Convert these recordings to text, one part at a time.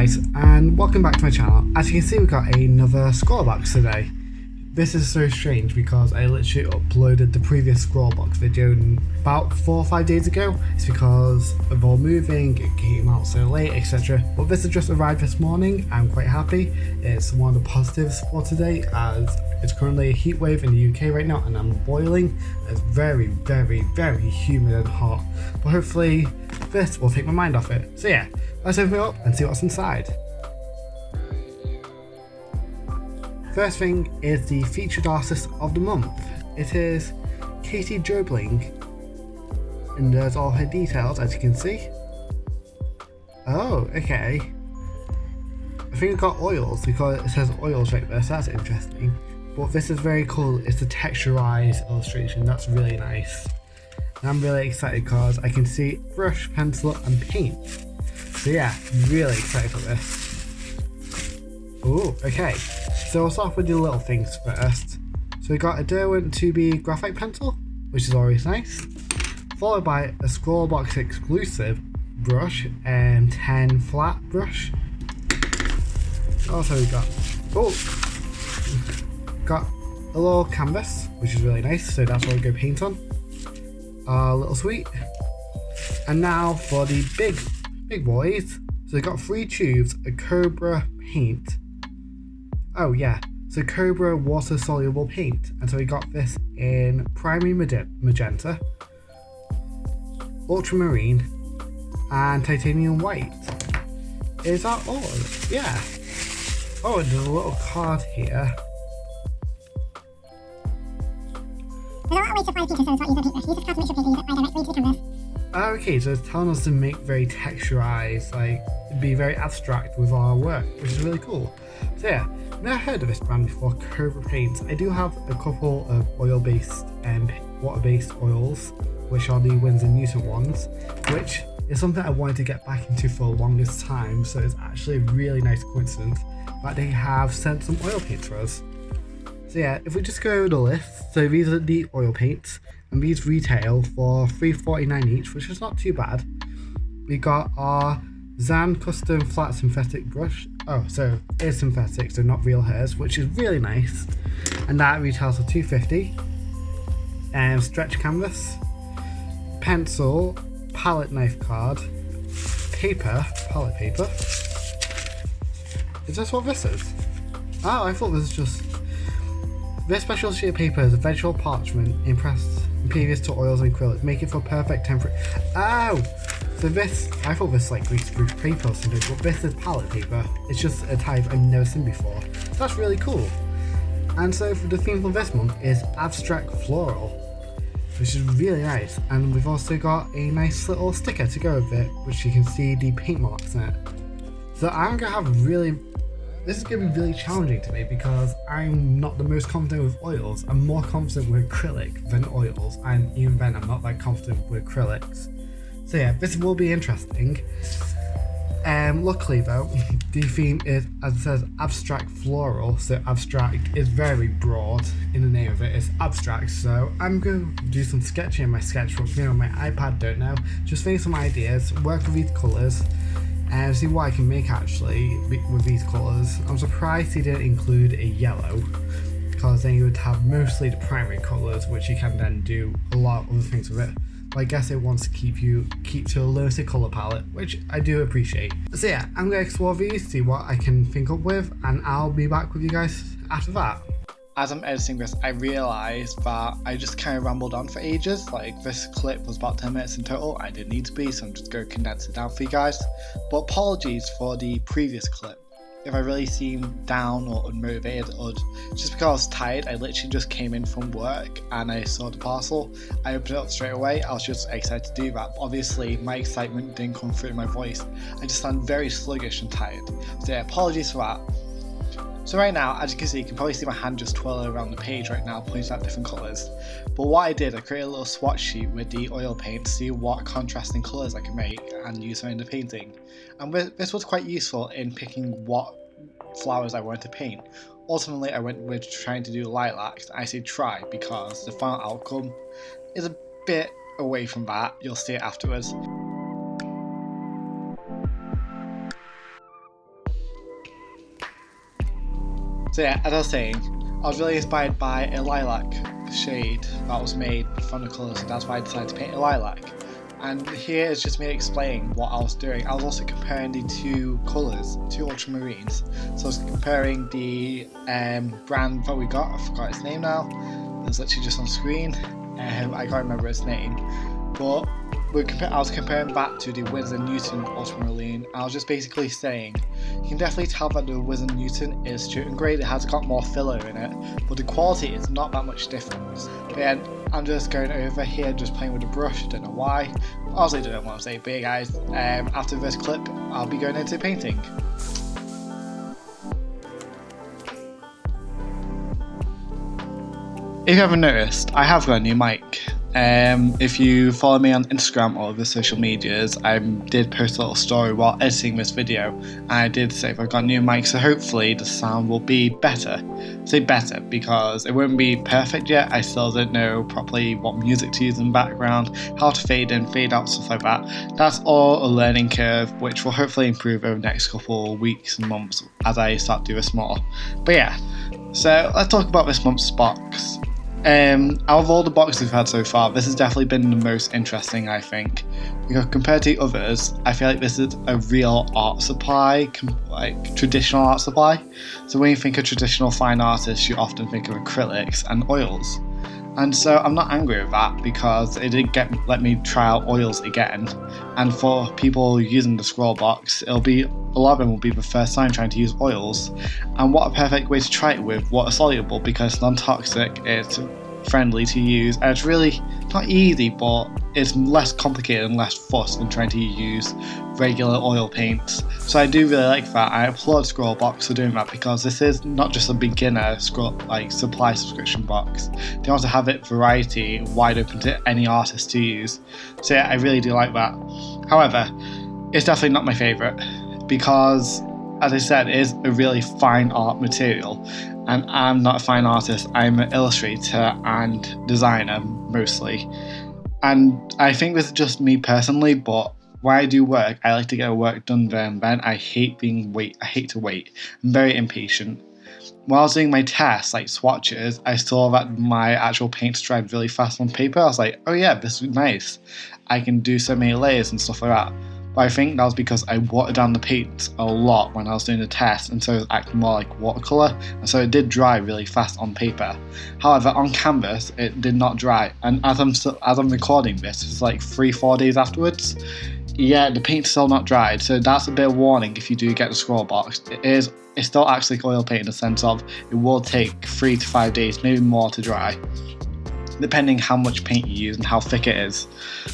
guys, and welcome back to my channel. As you can see, we got another ScrawlrBox today. This is so strange because I literally uploaded the previous ScrawlrBox video about 4 or 5 days ago. It's because of all moving, it came out so late, etc. But this has just arrived this morning. I'm quite happy. It's one of the positives for today, as it's currently a heat wave in the UK right now and I'm boiling. It's very, very, very humid and hot. But hopefully this will take my mind off it. So yeah, let's open it up and see what's inside. First thing is the featured artist of the month. It is Katie Jobling, and there's all her details as you can see. Oh, okay. I think it got oils because it says oils right there, so that's interesting. But this is very cool. It's a texturized illustration. That's really nice. And I'm really excited because I can see brush, pencil, and paint. So yeah, really excited for this. Oh, okay. So we'll start off with the little things first. So we got a Derwent 2B graphite pencil, which is always nice, followed by a ScrawlrBox exclusive brush and 10 flat brush. Also we got a little canvas, which is really nice, so that's what we go paint on. A little sweet. And now for the big boys. So we got 3 tubes, a Cobra paint. Oh yeah, so Cobra water soluble paint, and so we got this in primary magenta, ultramarine, and titanium white. Is that all? Yeah. Oh, and there's a little card here. There's a lot of ways to apply the painter, so it's not use a paintbrush. Use this card to make sure painter, use it, apply directly to the canvas. Okay, so it's telling us to make very texturized, like be very abstract with our work, which is really cool. So yeah, never heard of this brand before, Cobra paints. I do have a couple of oil-based and water-based oils, which are the Winsor Newton ones, which is something I wanted to get back into for the longest time. So it's actually a really nice coincidence that they have sent some oil paints for us. So yeah, if we just go over the list, so these are the oil paints, and these retail for $3.49 each, which is not too bad. We got our Zan custom flat synthetic brush. Oh, so it's synthetic, so not real hairs, which is really nice. And that retails for $2.50. And stretch canvas, pencil, palette knife card, paper, palette paper. Is this what this is? Oh, I thought this was just... This special sheet of paper is a vegetable parchment impressed previous to oils and acrylic, make it for perfect temperature. Oh! So this, I thought this like greaseproof paper or something, but this is palette paper. It's just a type I've never seen before. So that's really cool. And so for the theme for this month is abstract floral, which is really nice. And we've also got a nice little sticker to go with it, which you can see the paint marks in it. So I'm gonna have this is going to be really challenging to me because I'm not the most confident with oils. I'm more confident with acrylic than oils, and even then I'm not that confident with acrylics. So yeah, this will be interesting. Luckily though, the theme is, as it says, abstract floral, so abstract is very broad in the name of it. It's abstract, so I'm going to do some sketching in my sketchbook, on my iPad, don't know. Just think some ideas, work with these colours, and see what I can make actually with these colours. I'm surprised he didn't include a yellow, because then you would have mostly the primary colours, which you can then do a lot of other things with it. But I guess it wants to keep to a limited colour palette, which I do appreciate. So yeah, I'm going to explore these, see what I can think up with, and I'll be back with you guys after that. As I'm editing this, I realised that I just kind of rambled on for ages. Like, this clip was about 10 minutes in total. I didn't need to be, so I'm just going to condense it down for you guys. But apologies for the previous clip. If I really seem down or unmotivated, or just because I was tired. I literally just came in from work and I saw the parcel. I opened it up straight away. I was just excited to do that. But obviously, my excitement didn't come through in my voice. I just sound very sluggish and tired. So yeah, apologies for that. So right now, as you can see, you can probably see my hand just twirling around the page right now, pointing at different colours. But what I did, I created a little swatch sheet with the oil paint to see what contrasting colours I can make and use them in the painting. And this was quite useful in picking what flowers I wanted to paint. Ultimately, I went with trying to do lilacs. I say try because the final outcome is a bit away from that. You'll see it afterwards. So yeah, as I was saying, I was really inspired by a lilac shade that was made from the colours, so that's why I decided to paint a lilac. And here is just me explaining what I was doing. I was also comparing the two colours, two ultramarines. So I was comparing the brand that we got, I forgot its name now, it's literally just on screen, I can't remember its name, but I was comparing that to the Winsor Newton ultramarine. I was just basically saying, you can definitely tell that the Winsor Newton is student grade, it has got more filler in it, but the quality is not that much different. But yeah, I'm just going over here, just playing with the brush, I don't know why, honestly don't know what I'm saying, but yeah guys, after this clip, I'll be going into painting. If you haven't noticed, I have got a new mic. If you follow me on Instagram or other social medias, I did post a little story while editing this video, and I did say if I got a new mic, so hopefully the sound will be better. I say better because it won't be perfect yet. I still don't know properly what music to use in the background, how to fade in, fade out, stuff like that. That's all a learning curve, which will hopefully improve over the next couple of weeks and months as I start to do this more. But yeah, so let's talk about this month's box. Out of all the boxes we've had so far, this has definitely been the most interesting, I think, because compared to others, I feel like this is a real art supply, like traditional art supply. So when you think of traditional fine artists, you often think of acrylics and oils. And so I'm not angry with that because it did let me try out oils again. And for people using the ScrawlrBox, a lot of them will be the first time trying to use oils. And what a perfect way to try it with water soluble, because it's non-toxic, it's friendly to use, and it's really not easy, but it's less complicated and less fuss than trying to use regular oil paints. So I do really like that. I applaud ScrawlrBox for doing that, because this is not just a beginner supply subscription box. They also have it variety, wide open to any artist to use. So yeah, I really do like that. However, it's definitely not my favourite, because as I said, it is a really fine art material, and I'm not a fine artist. I'm an illustrator and designer mostly, and I think this is just me personally, but when I do work, I like to get work done there and then. I hate to wait. I'm very impatient. While I was doing my tests, like swatches, I saw that my actual paints dried really fast on paper. I was like, oh yeah, this is nice. I can do so many layers and stuff like that. But I think that was because I watered down the paint a lot when I was doing the test, and so it was acting more like watercolour, and so it did dry really fast on paper. However, on canvas, it did not dry, and as I'm recording this, it's like 3-4 days afterwards. Yeah, the paint's still not dried, so that's a bit of warning if you do get the ScrawlrBox. It's still actually oil paint in the sense of it will take 3 to 5 days, maybe more, to dry, depending how much paint you use and how thick it is.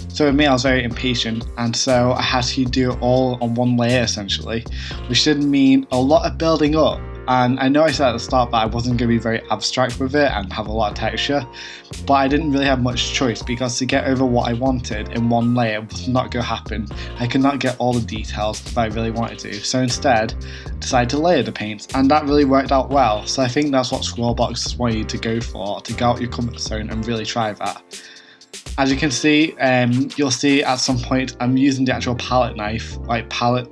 So with me, I was very impatient, and so I had to do it all on one layer essentially, which did mean a lot of building up. And I know I said at the start that I wasn't going to be very abstract with it and have a lot of texture, but I didn't really have much choice, because to get over what I wanted in one layer was not going to happen. I could not get all the details that I really wanted to, so instead I decided to layer the paints, and that really worked out well. So I think that's what ScrawlrBox wants you to go for, to go out your comfort zone and really try that. As you can see, you'll see at some point I'm using the actual palette knife, like palette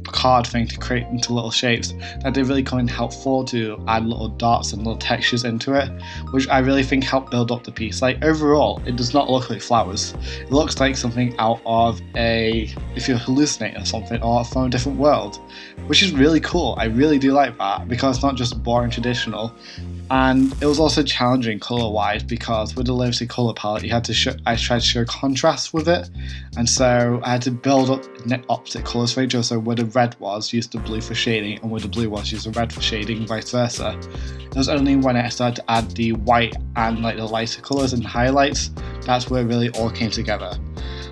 card thing, to create into little shapes that did really come in helpful to add little dots and little textures into it, which I really think helped build up the piece. Like overall, it does not look like flowers. It looks like something out of if you're hallucinating or something, or from a different world, which is really cool. I really do like that, because it's not just boring traditional. And it was also challenging colour wise, because with the limited colour palette I tried to show contrast with it, and so I had to build up opposite colours for each other. So where the red was, use the blue for shading, and where the blue was, use the red for shading, and vice versa. It was only when I started to add the white and like the lighter colours and highlights, that's where it really all came together.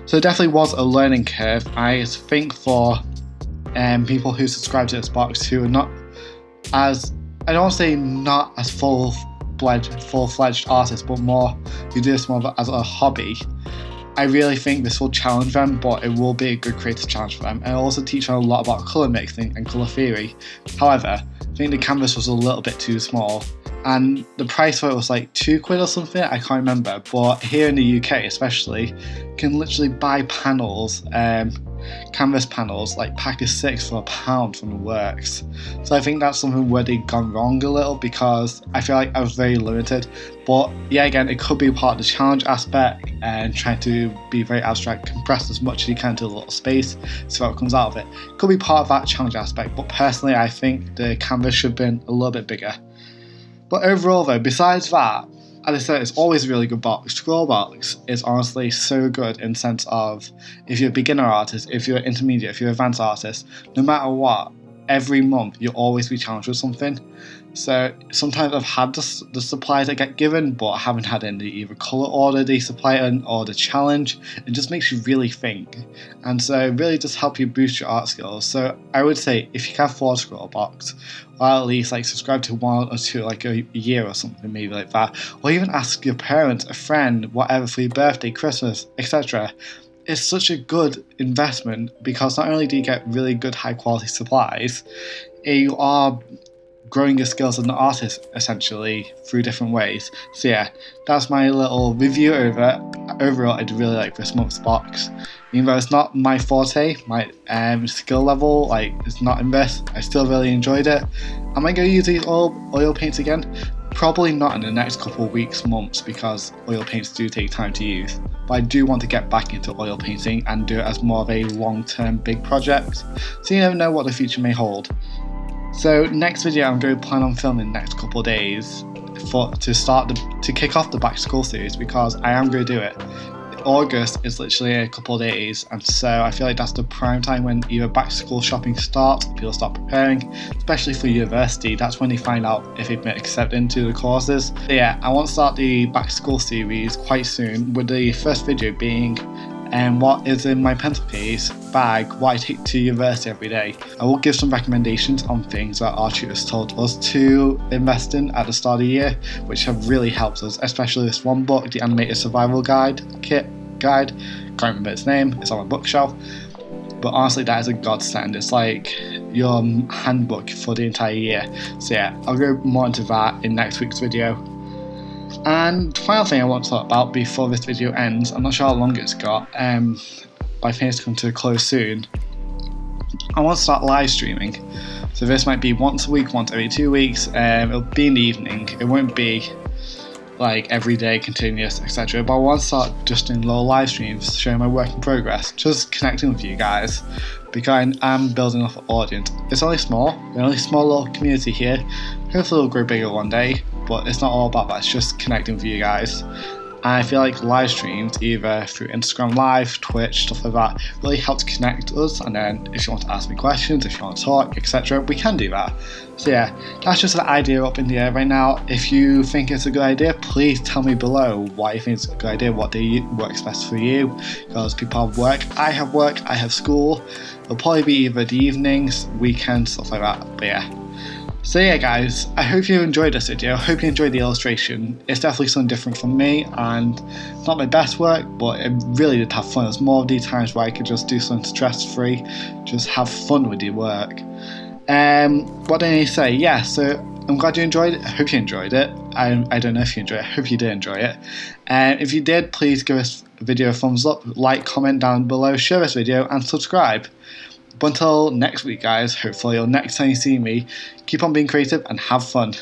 So it definitely was a learning curve. I think for people who subscribe to this box who are not as, I don't want to say not as full-fledged artists, but more who do this more as a hobby, I really think this will challenge them, but it will be a good creative challenge for them. And it'll also teach them a lot about colour mixing and colour theory. However, I think the canvas was a little bit too small, and the price for it was like £2 or something, I can't remember. But here in the UK especially, you can literally buy panels canvas panels, like pack of 6 for £1 from the works. So I think that's something where they've gone wrong a little, because I feel like I was very limited. But yeah, again, it could be part of the challenge aspect and trying to be very abstract, compress as much as you can to a little space so what comes out of it. Could be part of that challenge aspect, but personally I think the canvas should have been a little bit bigger. But overall though, besides that, as I said, it's always a really good box. ScrawlrBox is honestly so good in the sense of, if you're a beginner artist, if you're intermediate, if you're an advanced artist, no matter what, every month you'll always be challenged with something. So sometimes I've had the supplies I get given, but I haven't had any either colour order they supply in or the challenge. It just makes you really think, and so it really does help you boost your art skills. So I would say if you can afford ScrawlrBox, or at least like subscribe to 1 or 2 like a year or something, maybe like that, or even ask your parents, a friend, whatever, for your birthday, Christmas, etc. It's such a good investment, because not only do you get really good high quality supplies, you are growing your skills as an artist essentially through different ways. So yeah, that's my little review over it. Overall, I really like this month's box. Even though it's not my forte, my skill level, like, it's not in this, I still really enjoyed it. Am I going to use these oil paints again? Probably not in the next couple of weeks, months, because oil paints do take time to use. But I do want to get back into oil painting and do it as more of a long-term big project. So you never know what the future may hold. So next video I'm going to plan on filming the next couple of days to kick off the back to school series, because I am going to do it. August is literally a couple of days, and so I feel like that's the prime time when either back to school shopping starts, people start preparing, especially for university. That's when they find out if they've been accepted into the courses. So yeah, I want to start the back to school series quite soon, with the first video being what is in my pencil case bag, what I take to university every day. I will give some recommendations on things that our tutors told us to invest in at the start of the year, which have really helped us, especially this one book, the Animated Survival Guide. Can't remember its name, it's on my bookshelf, but honestly that is a godsend. It's like your handbook for the entire year. So yeah, I'll go more into that in next week's video. And the final thing I want to talk about before this video ends, I'm not sure how long it's got, but I think it's come to a close soon. I want to start live streaming. So this might be once a week, once every 2 weeks. It'll be in the evening. It won't be like every day continuous, etc. But I want to start just doing little live streams showing my work in progress, just connecting with you guys, because I'm building up an audience. It's only small, the only small little community here. Hopefully it'll grow bigger one day, but it's not all about that, it's just connecting with you guys. And I feel like live streams, either through Instagram Live, Twitch, stuff like that, really helps connect us. And then if you want to ask me questions, if you want to talk, etc., we can do that. So yeah, that's just an idea up in the air right now. If you think it's a good idea, please tell me below why you think it's a good idea, what day works best for you, because people have work, I have school. It'll probably be either the evenings, weekends, stuff like that, but yeah. So yeah guys, I hope you enjoyed this video, I hope you enjoyed the illustration. It's definitely something different from me, and it's not my best work, but it really did have fun. It was more of these times where I could just do something stress-free, just have fun with your work. What did I say? Yeah, so I'm glad you enjoyed it, I hope you enjoyed it. I don't know if you enjoyed it, I hope you did enjoy it. If you did, please give this video a thumbs up, like, comment down below, share this video, and subscribe. But until next week guys, hopefully, or next time you see me, keep on being creative and have fun.